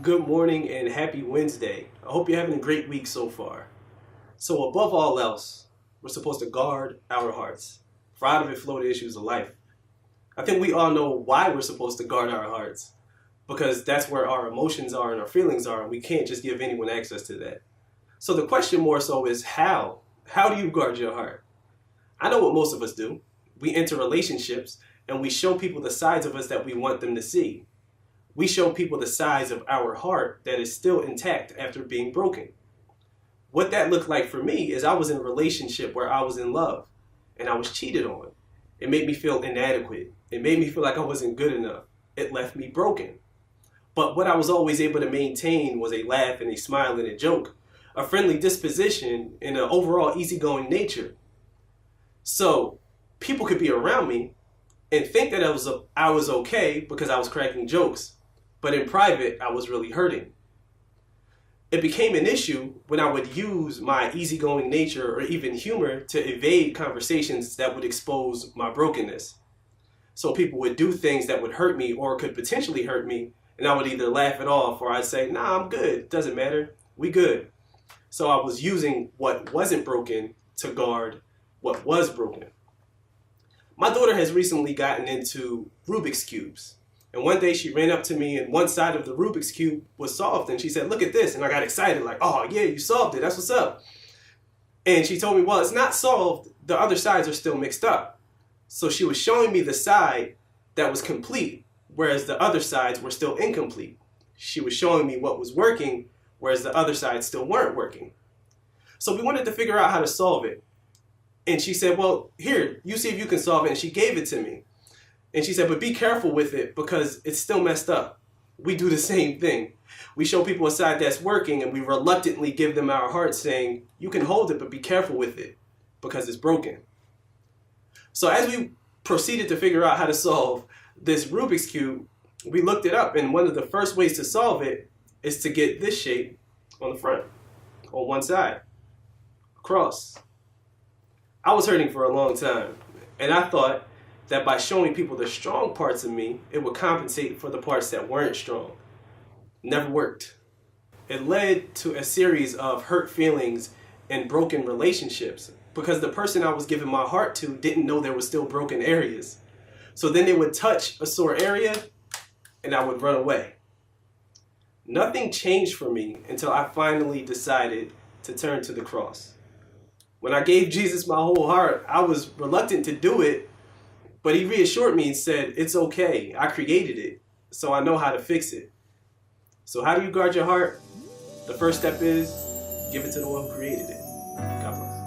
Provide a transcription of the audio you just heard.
Good morning and happy Wednesday. I hope you're having a great week so far. So, above all else, we're supposed to guard our hearts, for out of it flow the issues of life. I think we all know why we're supposed to guard our hearts, because that's where our emotions are and our feelings are, and we can't just give anyone access to that. So, the question more so is how? How do you guard your heart? I know what most of us do. We enter relationships and we show people the sides of us that we want them to see. We show people the size of our heart that is still intact after being broken. What that looked like for me is I was in a relationship where I was in love and I was cheated on. It made me feel inadequate. It made me feel like I wasn't good enough. It left me broken. But what I was always able to maintain was a laugh and a smile and a joke, a friendly disposition, and an overall easygoing nature. So people could be around me and think that I was okay because I was cracking jokes. But in private, I was really hurting. It became an issue when I would use my easygoing nature or even humor to evade conversations that would expose my brokenness. So people would do things that would hurt me or could potentially hurt me, and I would either laugh it off or I'd say, nah, I'm good. Doesn't matter. We good. So I was using what wasn't broken to guard what was broken. My daughter has recently gotten into Rubik's Cubes. And one day she ran up to me and one side of the Rubik's Cube was solved. And she said, look at this. And I got excited like, oh yeah, you solved it. That's what's up. And she told me, well, it's not solved. The other sides are still mixed up. So she was showing me the side that was complete, whereas the other sides were still incomplete. She was showing me what was working, whereas the other sides still weren't working. So we wanted to figure out how to solve it. And she said, well, here, you see if you can solve it. And she gave it to me. And she said, but be careful with it because it's still messed up. We do the same thing. We show people a side that's working and we reluctantly give them our heart saying, you can hold it, but be careful with it because it's broken. So as we proceeded to figure out how to solve this Rubik's Cube, we looked it up. And one of the first ways to solve it is to get this shape on the front, on one side, across. I was hurting for a long time, and I thought that by showing people the strong parts of me, it would compensate for the parts that weren't strong. Never worked. It led to a series of hurt feelings and broken relationships because the person I was giving my heart to didn't know there were still broken areas. So then they would touch a sore area and I would run away. Nothing changed for me until I finally decided to turn to the cross. When I gave Jesus my whole heart, I was reluctant to do it, but he reassured me and said, it's okay. I created it, so I know how to fix it. So how do you guard your heart? The first step is give it to the one who created it. God bless.